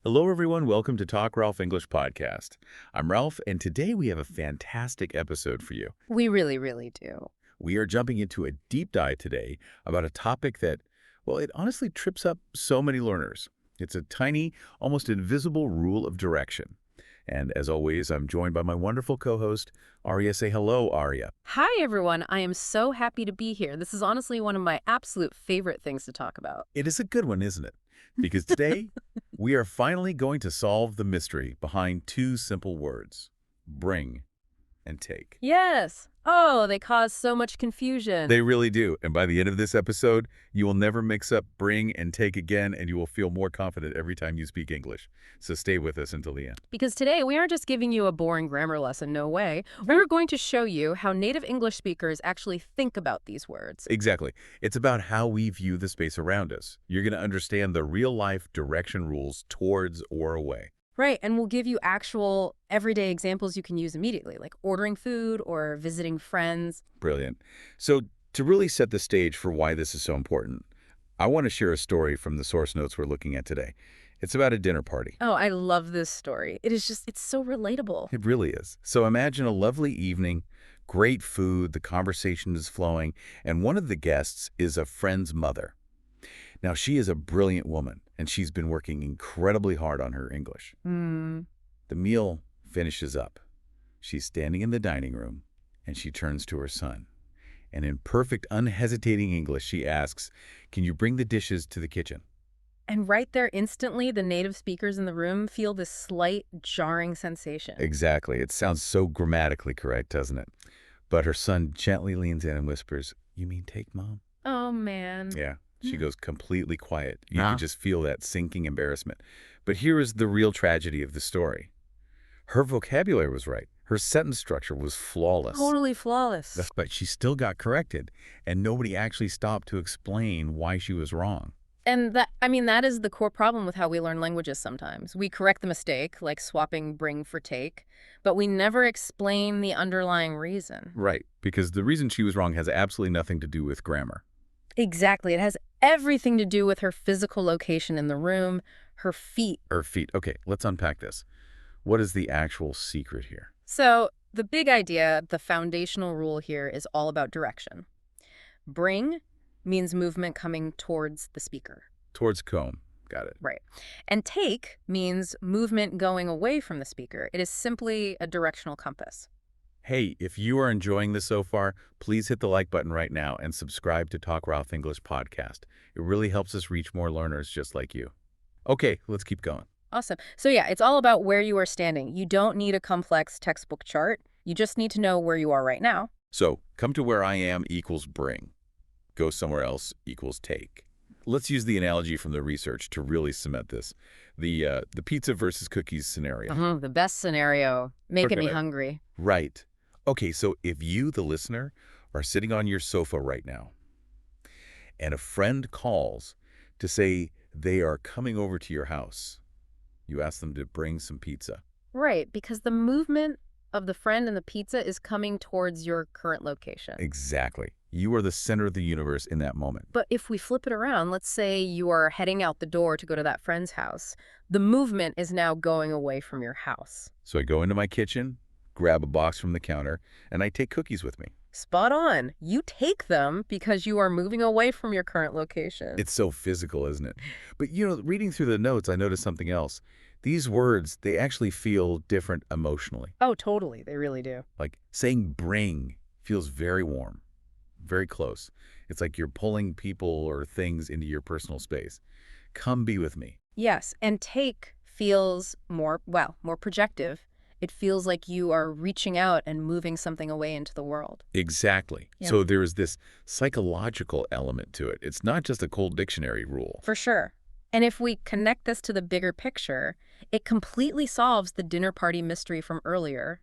Hello, everyone. Welcome to Talk Ralph English Podcast. I'm Ralph, and today we have a fantastic episode for you. We really, really do. We are jumping into a deep dive today about a topic that, well, it honestly trips up so many learners. It's a tiny, almost invisible rule of direction. And as always, I'm joined by my wonderful co-host, Aria. Say hello, Aria. Hi, everyone. I am so happy to be here. This is honestly one of my absolute favorite things to talk about. It is a good one, isn't it? Because today, we are finally going to solve the mystery behind two simple words: bring and take. Yes. Oh, they cause so much confusion. They really do. And by the end of this episode, you will never mix up bring and take again, and you will feel more confident every time you speak English. So stay with us until the end. Because today we aren't just giving you a boring grammar lesson, no way. We're going to show you how native English speakers actually think about these words. Exactly. It's about how we view the space around us. You're going to understand the real-life direction rules towards or away. Right, and we'll give you actual everyday examples you can use immediately, like ordering food or visiting friends. Brilliant. So to really set the stage for why this is so important, I want to share a story from the source notes we're looking at today. It's about a dinner party. Oh, I love this story. It's so relatable. It really is. So imagine a lovely evening, great food, the conversation is flowing, and one of the guests is a friend's mother. Now, she is a brilliant woman, and she's been working incredibly hard on her English. The meal finishes up. She's standing in the dining room, and she turns to her son. And in perfect, unhesitating English, she asks, "Can you bring the dishes to the kitchen?" And right there, instantly, the native speakers in the room feel this slight, jarring sensation. Exactly. It sounds so grammatically correct, doesn't it? But her son gently leans in and whispers, "You mean take, Mom?" Oh, man. Yeah. She goes completely quiet. You can just feel that sinking embarrassment. But here is the real tragedy of the story. Her vocabulary was right. Her sentence structure was flawless. Totally flawless. But she still got corrected, and nobody actually stopped to explain why she was wrong. And that is the core problem with how we learn languages sometimes. We correct the mistake, like swapping bring for take, but we never explain the underlying reason. Right, because the reason she was wrong has absolutely nothing to do with grammar. Exactly. It has everything to do with her physical location in the room, her feet. Her feet. Okay, let's unpack this. What is the actual secret here? So the big idea, the foundational rule here is all about direction. Bring means movement coming towards the speaker. Towards comb. Got it. Right. And take means movement going away from the speaker. It is simply a directional compass. Hey, if you are enjoying this so far, please hit the like button right now and subscribe to Talk Ralph English Podcast. It really helps us reach more learners just like you. Okay, let's keep going. Awesome. So yeah, it's all about where you are standing. You don't need a complex textbook chart. You just need to know where you are right now. So, come to where I am equals bring. Go somewhere else equals take. Let's use the analogy from the research to really cement this. The pizza versus cookies scenario. The best scenario. Making me Okay. hungry. Right. Okay, so if you, the listener, are sitting on your sofa right now, and a friend calls to say they are coming over to your house, you ask them to bring some pizza. Right, because the movement of the friend and the pizza is coming towards your current location. Exactly. You are the center of the universe in that moment. But if we flip it around, let's say you are heading out the door to go to that friend's house. The movement is now going away from your house. So I go into my kitchen, grab a box from the counter, and I take cookies with me. Spot on. You take them because you are moving away from your current location. It's so physical, isn't it? But, reading through the notes, I noticed something else. These words, they actually feel different emotionally. Oh, totally. They really do. Like saying bring feels very warm, very close. It's like you're pulling people or things into your personal space. Come be with me. Yes, and take feels more projective. It feels like you are reaching out and moving something away into the world. Exactly. Yeah. So there is this psychological element to it. It's not just a cold dictionary rule. For sure. And if we connect this to the bigger picture, it completely solves the dinner party mystery from earlier.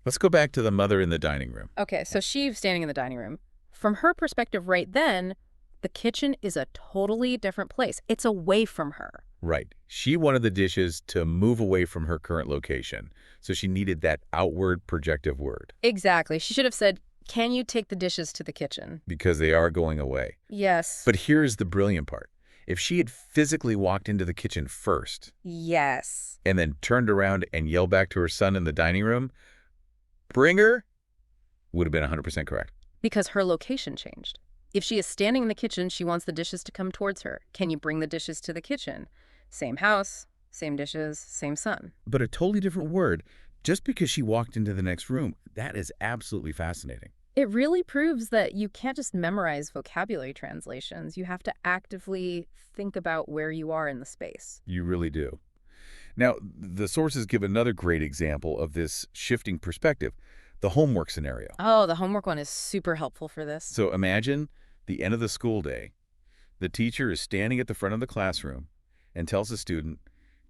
Let's go back to the mother in the dining room. Okay, so she's standing in the dining room. From her perspective right then, the kitchen is a totally different place. It's away from her. Right. She wanted the dishes to move away from her current location, so she needed that outward projective word. Exactly. She should have said, "Can you take the dishes to the kitchen?" Because they are going away. Yes. But here's the brilliant part. If she had physically walked into the kitchen first Yes. and then turned around and yelled back to her son in the dining room, bring her, would have been 100% correct. Because her location changed. If she is standing in the kitchen, she wants the dishes to come towards her. Can you bring the dishes to the kitchen? Same house, same dishes, same son. But a totally different word, just because she walked into the next room, that is absolutely fascinating. It really proves that you can't just memorize vocabulary translations. You have to actively think about where you are in the space. You really do. Now, the sources give another great example of this shifting perspective, the homework scenario. Oh, the homework one is super helpful for this. So imagine the end of the school day. The teacher is standing at the front of the classroom and tells the student,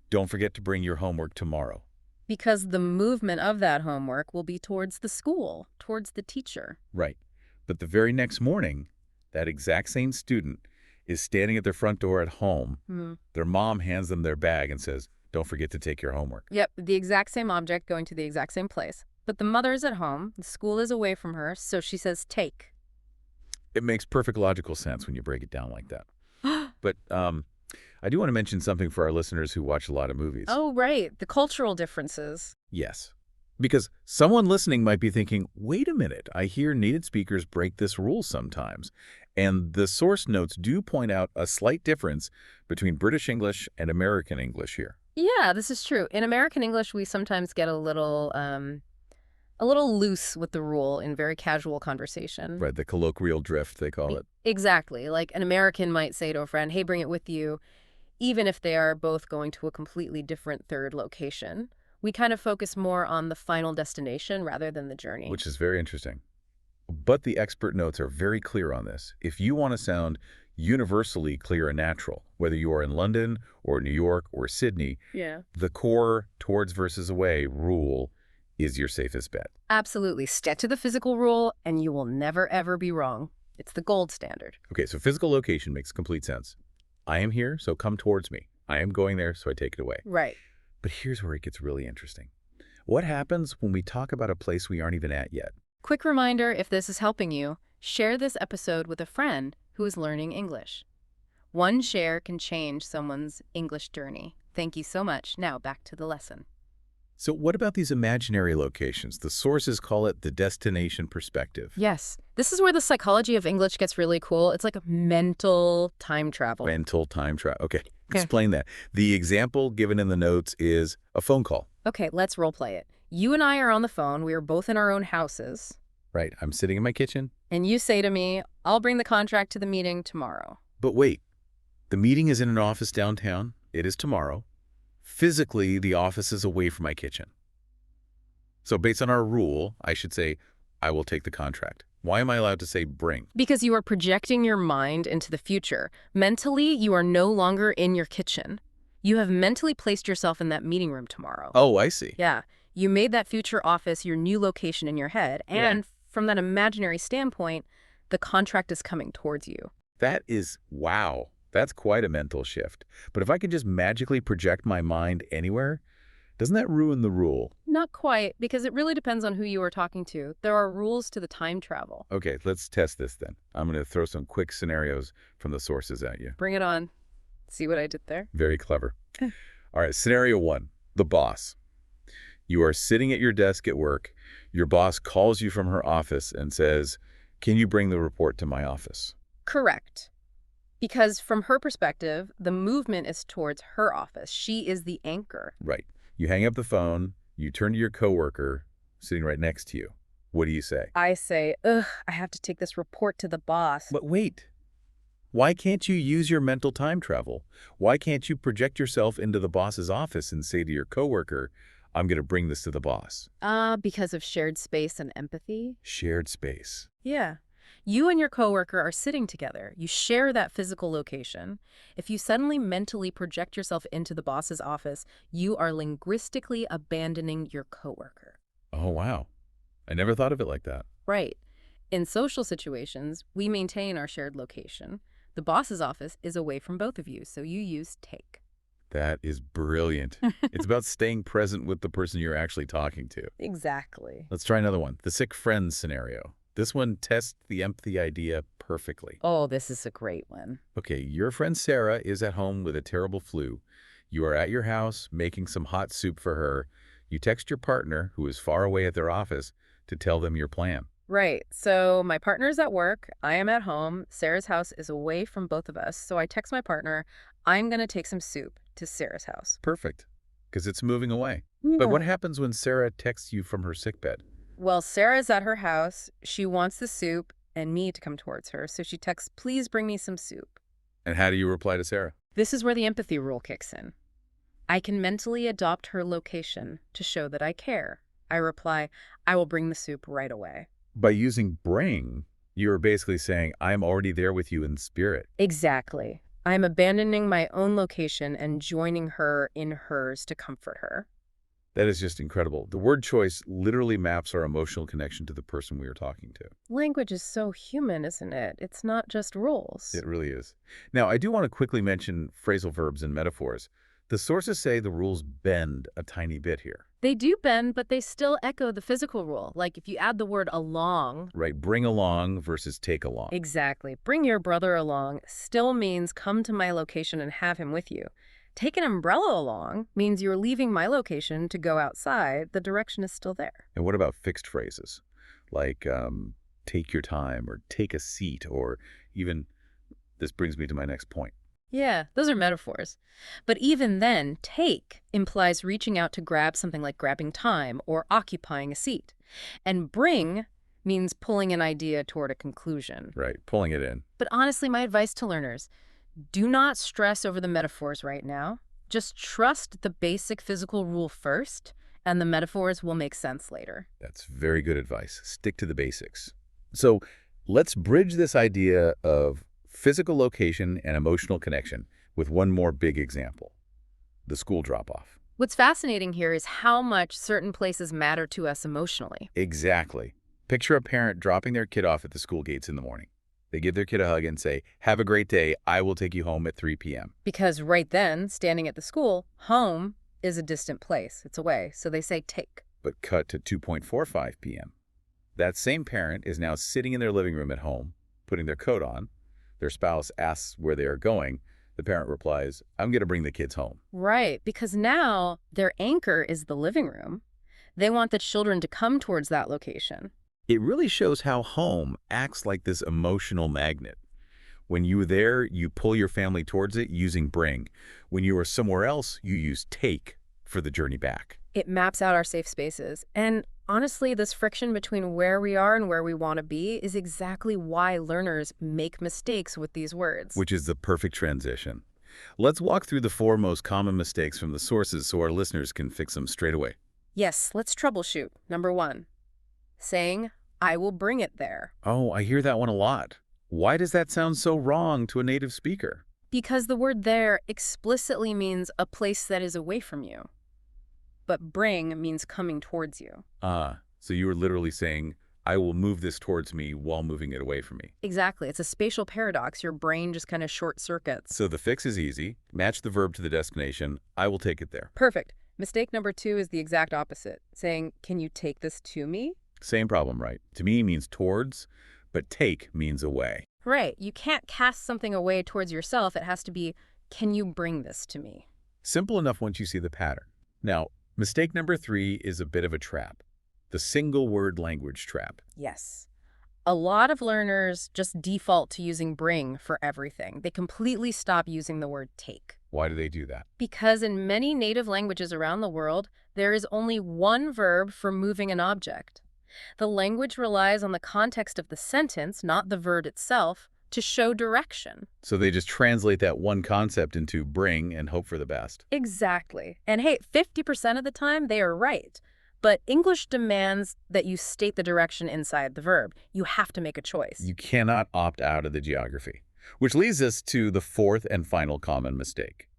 don't forget to bring your homework tomorrow. Because the movement of that homework will be towards the school, towards the teacher. Right. But the very next morning, that exact same student is standing at their front door at home. Their mom hands them their bag and says, don't forget to take your homework. Yep, the exact same object going to the exact same place. But the mother's at home, the school is away from her, so she says, take. It makes perfect logical sense when you break it down like that. But I do want to mention something for our listeners who watch a lot of movies. Oh, right, the cultural differences. Yes. Because someone listening might be thinking, wait a minute, I hear native speakers break this rule sometimes. And the source notes do point out a slight difference between British English and American English here. Yeah, this is true. In American English, we sometimes get a little loose with the rule in very casual conversation. Right, the colloquial drift, they call it. Exactly. Like an American might say to a friend, hey, bring it with you, even if they are both going to a completely different third location. We kind of focus more on the final destination rather than the journey. Which is very interesting. But the expert notes are very clear on this. If you want to sound universally clear and natural, whether you are in London or New York or Sydney, the core towards versus away rule is your safest bet. Absolutely. Stick to the physical rule and you will never, ever be wrong. It's the gold standard. Okay, so physical location makes complete sense. I am here, so come towards me. I am going there, so I take it away. Right. But here's where it gets really interesting. What happens when we talk about a place we aren't even at yet? Quick reminder, if this is helping you, share this episode with a friend who is learning English. One share can change someone's English journey. Thank you so much. Now back to the lesson. So what about these imaginary locations? The sources call it the destination perspective. Yes. This is where the psychology of English gets really cool. It's like a mental time travel. Mental time travel. Okay, explain that. The example given in the notes is a phone call. Okay, let's role play it. You and I are on the phone. We are both in our own houses. Right, I'm sitting in my kitchen. And you say to me, I'll bring the contract to the meeting tomorrow. But wait, the meeting is in an office downtown. It is tomorrow. Physically, the office is away from my kitchen. So based on our rule, I should say, I will take the contract. Why am I allowed to say bring? Because you are projecting your mind into the future. Mentally, you are no longer in your kitchen. You have mentally placed yourself in that meeting room tomorrow. Oh, I see. Yeah. You made that future office your new location in your head. And from that imaginary standpoint, the contract is coming towards you. That is, wow. That's quite a mental shift. But if I could just magically project my mind anywhere, doesn't that ruin the rule? Not quite, because it really depends on who you are talking to. There are rules to the time travel. Okay, let's test this then. I'm going to throw some quick scenarios from the sources at you. Bring it on. See what I did there? Very clever. All right, scenario 1, the boss. You are sitting at your desk at work. Your boss calls you from her office and says, can you bring the report to my office? Correct. Because from her perspective, the movement is towards her office. She is the anchor. Right. You hang up the phone, you turn to your coworker sitting right next to you. What do you say? I say, ugh, I have to take this report to the boss. But wait. Why can't you use your mental time travel? Why can't you project yourself into the boss's office and say to your coworker, I'm going to bring this to the boss? Because of shared space and empathy. Shared space. Yeah. You and your coworker are sitting together. You share that physical location. If you suddenly mentally project yourself into the boss's office, you are linguistically abandoning your coworker. Oh, wow. I never thought of it like that. Right. In social situations, we maintain our shared location. The boss's office is away from both of you, so you use take. That is brilliant. It's about staying present with the person you're actually talking to. Exactly. Let's try another one. The sick friends scenario. This one tests the empathy idea perfectly. Oh, this is a great one. Okay, your friend Sarah is at home with a terrible flu. You are at your house making some hot soup for her. You text your partner, who is far away at their office, to tell them your plan. Right. So my partner's at work. I am at home. Sarah's house is away from both of us. So I text my partner, I'm going to take some soup to Sarah's house. Perfect, because it's moving away. But Yeah. what happens when Sarah texts you from her sickbed? Well, Sarah's at her house. She wants the soup and me to come towards her. So she texts, please bring me some soup. And how do you reply to Sarah? This is where the empathy rule kicks in. I can mentally adopt her location to show that I care. I reply, I will bring the soup right away. By using bring, you're basically saying, I'm already there with you in spirit. Exactly. I'm abandoning my own location and joining her in hers to comfort her. That is just incredible. The word choice literally maps our emotional connection to the person we are talking to. Language is so human, isn't it? It's not just rules. It really is. Now, I do want to quickly mention phrasal verbs and metaphors. The sources say the rules bend a tiny bit here. They do bend, but they still echo the physical rule. Like if you add the word along. Right, bring along versus take along. Exactly. Bring your brother along still means come to my location and have him with you. Take an umbrella along means you're leaving my location to go outside. The direction is still there. And what about fixed phrases? Like take your time or take a seat or even, this brings me to my next point. Yeah, those are metaphors. But even then, take implies reaching out to grab something like grabbing time or occupying a seat. And bring means pulling an idea toward a conclusion. Right, pulling it in. But honestly, my advice to learners, do not stress over the metaphors right now. Just trust the basic physical rule first, and the metaphors will make sense later. That's very good advice. Stick to the basics. So let's bridge this idea of physical location and emotional connection with one more big example, the school drop-off. What's fascinating here is how much certain places matter to us emotionally. Exactly. Picture a parent dropping their kid off at the school gates in the morning. They give their kid a hug and say, have a great day. I will take you home at 3 p.m. Because right then, standing at the school, home is a distant place. It's away. So they say take. But cut to 2:45 p.m. That same parent is now sitting in their living room at home, putting their coat on. Their spouse asks where they are going. The parent replies, I'm going to bring the kids home. Right, because now their anchor is the living room. They want the children to come towards that location. It really shows how home acts like this emotional magnet. When you're there, you pull your family towards it using bring. When you are somewhere else, you use take for the journey back. It maps out our safe spaces. And honestly, this friction between where we are and where we want to be is exactly why learners make mistakes with these words. Which is the perfect transition. Let's walk through the 4 most common mistakes from the sources so our listeners can fix them straight away. Yes, let's troubleshoot. Number 1, saying, I will bring it there. Oh, I hear that one a lot. Why does that sound so wrong to a native speaker? Because the word there explicitly means a place that is away from you. But bring means coming towards you. So you were literally saying, I will move this towards me while moving it away from me. Exactly. It's a spatial paradox. Your brain just kind of short circuits. So the fix is easy. Match the verb to the destination. I will take it there. Perfect. Mistake number 2 is the exact opposite. Saying, can you take this to me? Same problem, right? To me means towards, but take means away. Right. You can't cast something away towards yourself. It has to be, can you bring this to me? Simple enough once you see the pattern. Now, mistake number 3 is a bit of a trap. The single word language trap. Yes. A lot of learners just default to using bring for everything. They completely stop using the word take. Why do they do that? Because in many native languages around the world, there is only one verb for moving an object. The language relies on the context of the sentence, not the verb itself, to show direction. So they just translate that one concept into bring and hope for the best. Exactly. And hey, 50% of the time, they are right. But English demands that you state the direction inside the verb. You have to make a choice. You cannot opt out of the geography. Which leads us to the 4th and final common mistake.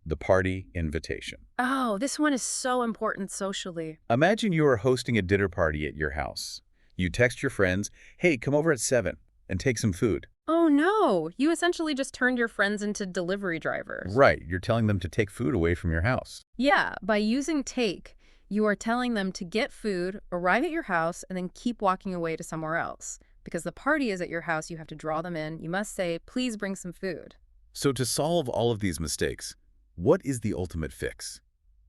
The party invitation. Oh, this one is so important socially. Imagine you are hosting a dinner party at your house. You text your friends, hey, come over at 7 and take some food. Oh no, you essentially just turned your friends into delivery drivers. Right, you're telling them to take food away from your house. Yeah, by using take, you are telling them to get food, arrive at your house, and then keep walking away to somewhere else. Because the party is at your house, you have to draw them in. You must say, please bring some food. So to solve all of these mistakes, what is the ultimate fix?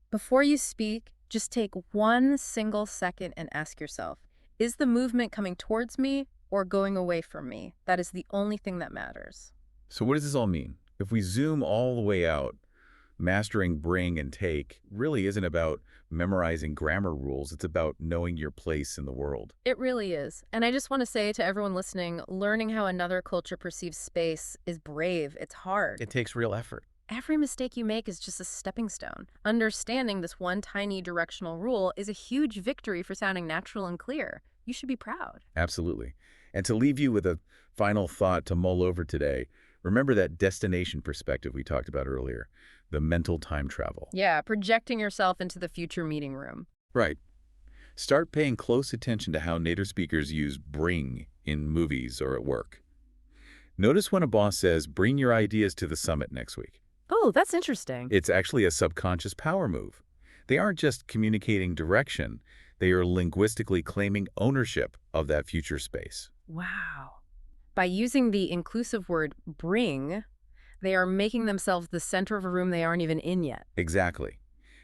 Before you speak, just take one single second and ask yourself, is the movement coming towards me or going away from me? That is the only thing that matters. So what does this all mean? If we zoom all the way out, mastering bring and take really isn't about memorizing grammar rules. It's about knowing your place in the world. It really is. And I just want to say to everyone listening, learning how another culture perceives space is brave. It's hard. It takes real effort. Every mistake you make is just a stepping stone. Understanding this one tiny directional rule is a huge victory for sounding natural and clear. You should be proud. Absolutely. And to leave you with a final thought to mull over today, remember that destination perspective we talked about earlier, the mental time travel. Yeah, projecting yourself into the future meeting room. Right. Start paying close attention to how native speakers use bring in movies or at work. Notice when a boss says, bring your ideas to the summit next week. Oh, that's interesting. It's actually a subconscious power move. They aren't just communicating direction, they are linguistically claiming ownership of that future space. Wow. By using the inclusive word bring, they are making themselves the center of a room they aren't even in yet. Exactly.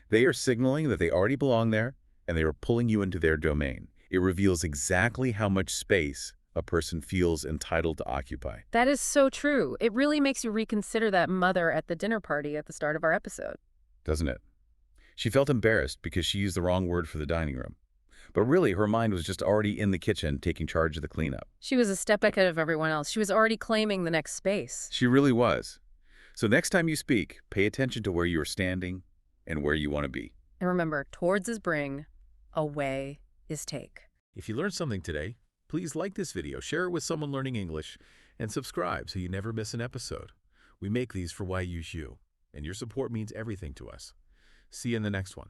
They are signaling that they already belong there, and they are pulling you into their domain. It reveals exactly how much space a person feels entitled to occupy. That is so true. It really makes you reconsider that mother at the dinner party at the start of our episode. Doesn't it? She felt embarrassed because she used the wrong word for the dining room. But really, her mind was just already in the kitchen taking charge of the cleanup. She was a step ahead of everyone else. She was already claiming the next space. She really was. So next time you speak, pay attention to where you are standing and where you want to be. And remember, towards is bring, away is take. If you learned something today, please like this video, share it with someone learning English, and subscribe so you never miss an episode. We make these for Why Use You, and your support means everything to us. See you in the next one.